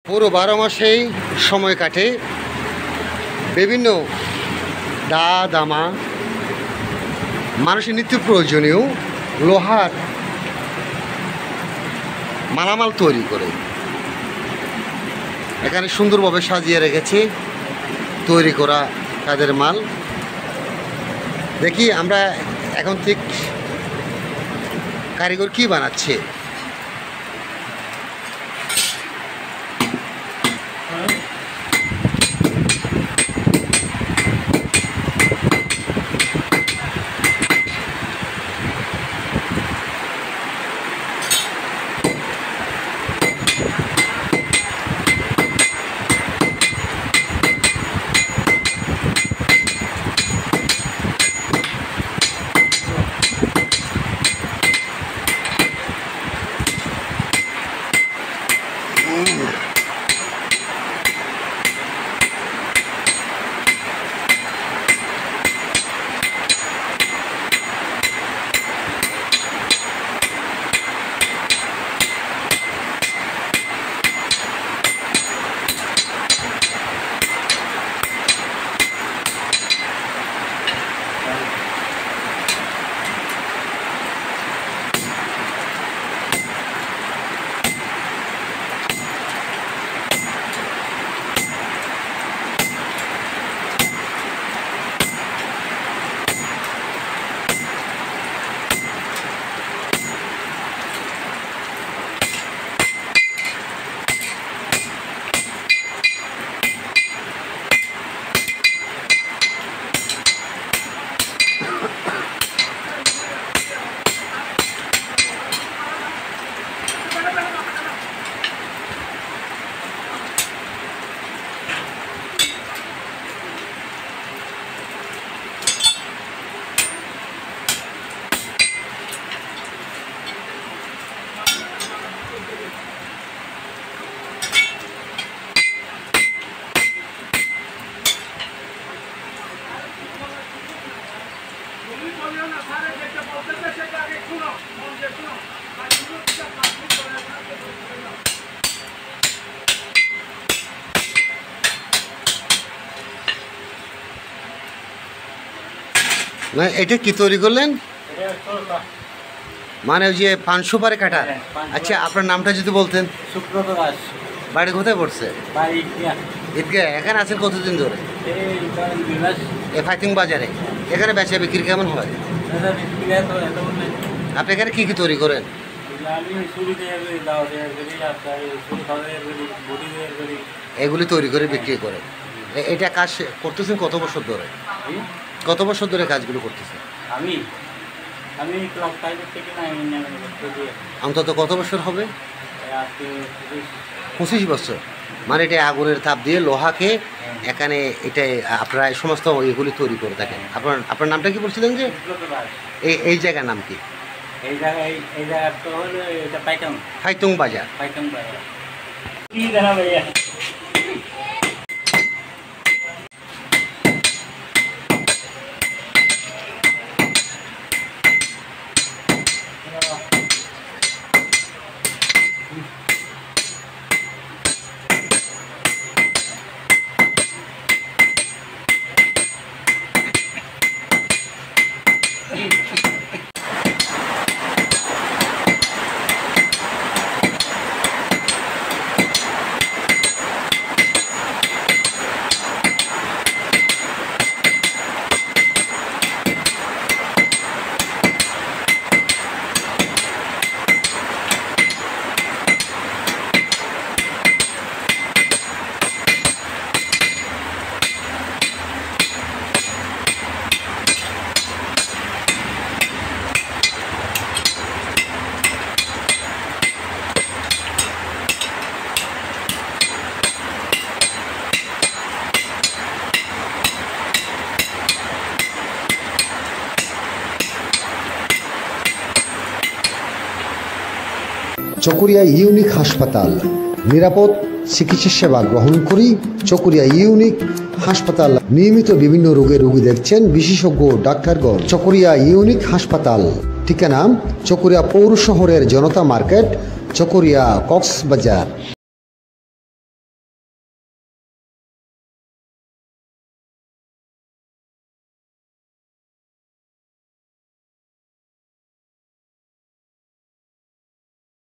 পুরো 12 মাসেই সময় কাটে বিভিন্ন দামা মানুষের নিত্য প্রয়োজনীয় লোহার মালামাল তৈরি করে এখানে সুন্দরভাবে সাজিয়ে রেখেছে তৈরি করা তাদের মাল। দেখি আমরা এখন ঠিক কারিগর কি বানাচ্ছে। না এটা কি তৈরি করলেন? মানে ওই যে 500 পারে কাটা। আচ্ছা আপনার নামটা যদি বলতেন। সুব্রত দাস। বাড়ি কোথায় পড়ছে? বাড়ি ঈদগাহ। এখানে আছেন কতদিন ধরে? এই ফাইটিং বাজারে। এখানে বেচা বিক্রি কেমন হয়? আপনি এখানে কি কি তৈরি করেন? এগুলি তৈরি করে বিক্রি করেন। এটা কাজ করতেছেন কত বছর ধরে? কত বছর ধরে কাজগুলো করতেছেন? আমি ক্লাস 5 থেকে 9 অন্তত কত বছর হবে? 25 বছর। মানে এটা আগুনের তাপ দিয়ে লোহাকে এখানে এটা আপনারা এই সমস্ত এগুলি তৈরি করে থাকেন। আপনার নামটা কি বলছিলেন যে? এই জায়গার নাম কি? এই জায়গাটা হলো এটা ফাইতুং বাজার। কি জানা ভাইয়া? চকরিয়া ইউনিক হাসপাতাল নিরাপদ চিকিৎসা সেবা গ্রহণ করি। চকরিয়া ইউনিক হাসপাতাল নিয়মিত বিভিন্ন রোগের রোগী দেখছেন বিশেষজ্ঞ ডাক্তারগণ। চকরিয়া ইউনিক হাসপাতাল ঠিকানা চকরিয়া পৌর শহরের জনতা মার্কেট, চকরিয়া কক্সবাজার।